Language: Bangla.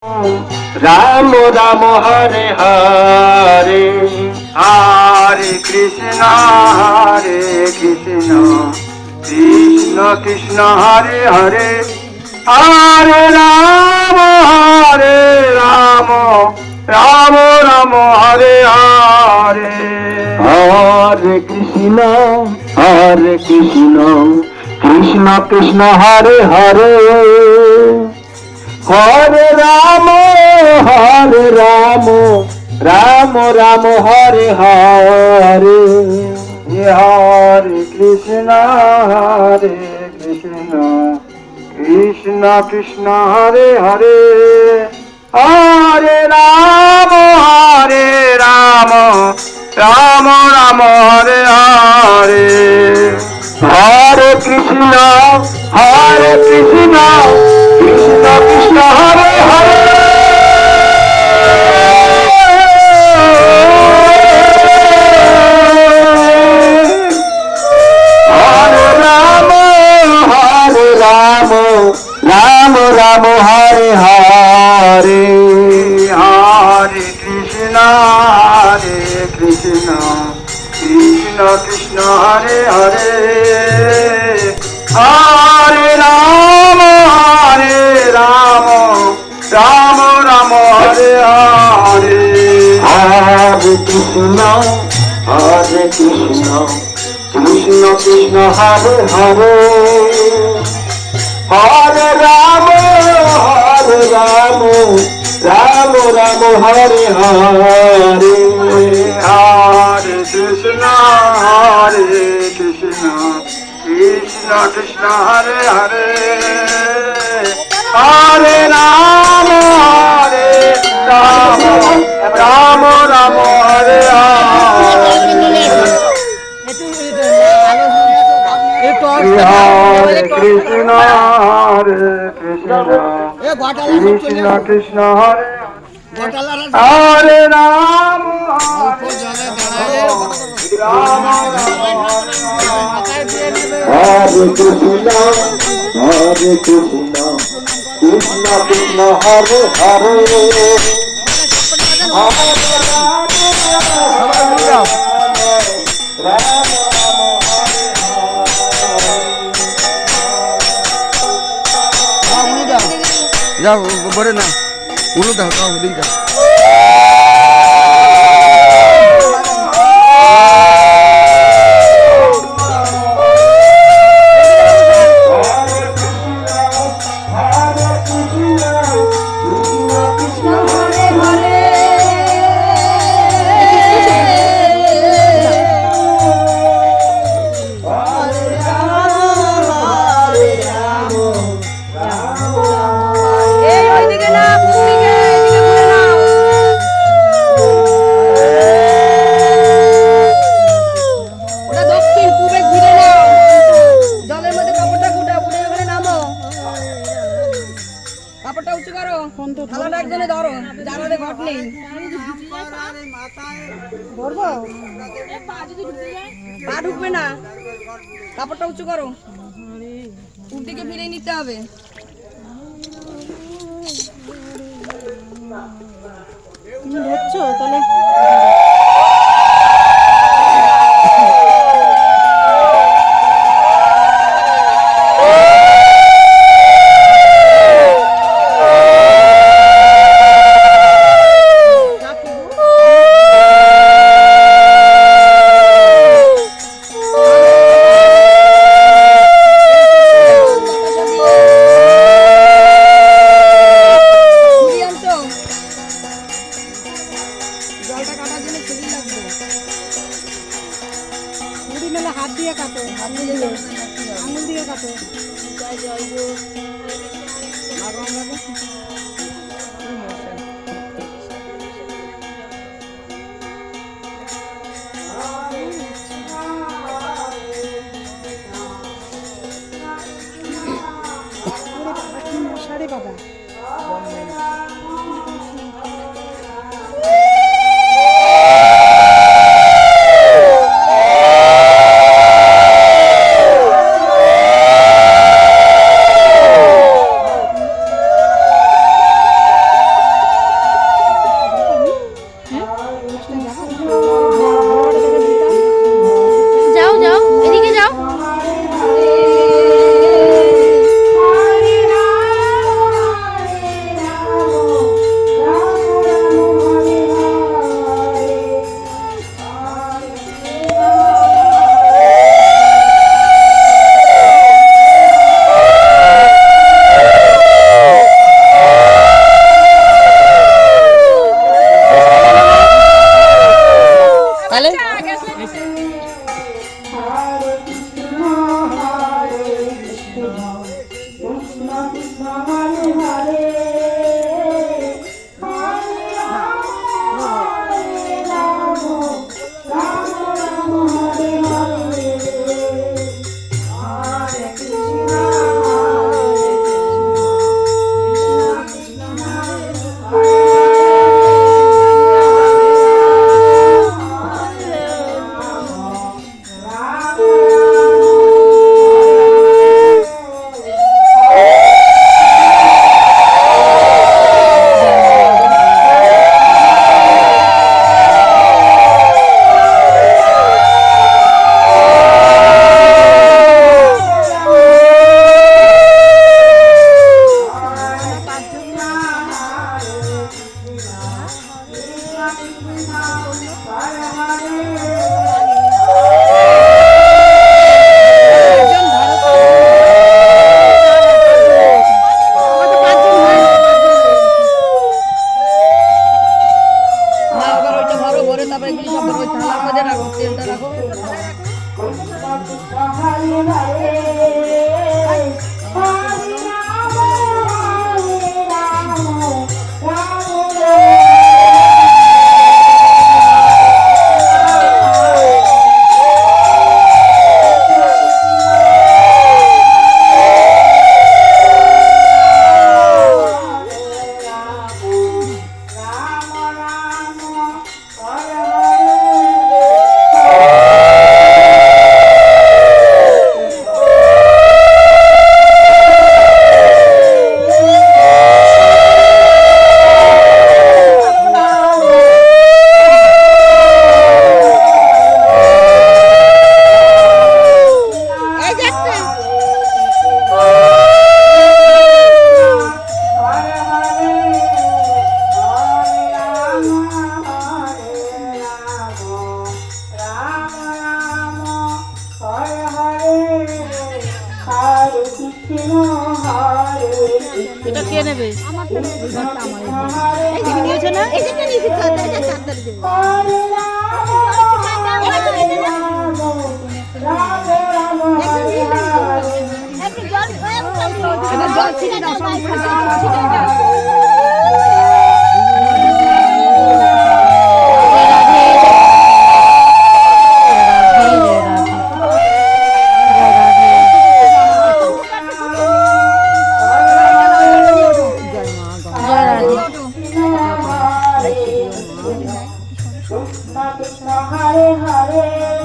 রাম রাম হরে হরে, হরে কৃষ্ণ কৃষ্ণ কৃষ্ণ হরে হরে, হরে রাম রাম রাম হরে হরে, হরে কৃষ্ণ কৃষ্ণ কৃষ্ণ হরে হরে, হরে রাম রাম রাম হরে হরে, হরে কৃষ্ণ কৃষ্ণ কৃষ্ণ হরে হরে, হরে রাম রাম রাম হরে হরে, হরে কৃষ্ণ কৃষ্ণ কৃষ্ণ হরে হরে, হরে রাম রাম রাম হরে হরে, হরে কৃষ্ণ কৃষ্ণ কৃষ্ণ হরে হরে, হরে রাম রাম রাম হরে হরে, হরে কৃষ্ণ কৃষ্ণ কৃষ্ণ হরে হরে, হরে রাম রাম রাম হরে হরে, হরে কৃষ্ণ কৃষ্ণ কৃষ্ণ হরে হরে, হরে রাম রাম রাম হরে হরে, হরে কৃষ্ণ কৃষ্ণ কৃষ্ণ হরে হরে, রাম রাম হরে কৃষ্ণ কৃষ্ণ কৃষ্ণ হরে হরে, যা বলে না উলু দাও দাও দিক দাও। পা ঢুকবে না, কাপড়টা উঁচু করো, উল্টিকে ফিরে নিতে হবে। তুমি ধরছো তাহলে এটা কে নেবে? এই যে নিয়েছো না? এই যে নিয়েছি খাতা, এটা চাদর দেব। জল ছিটে দাও, সব ছিটে দাও। Hare Hare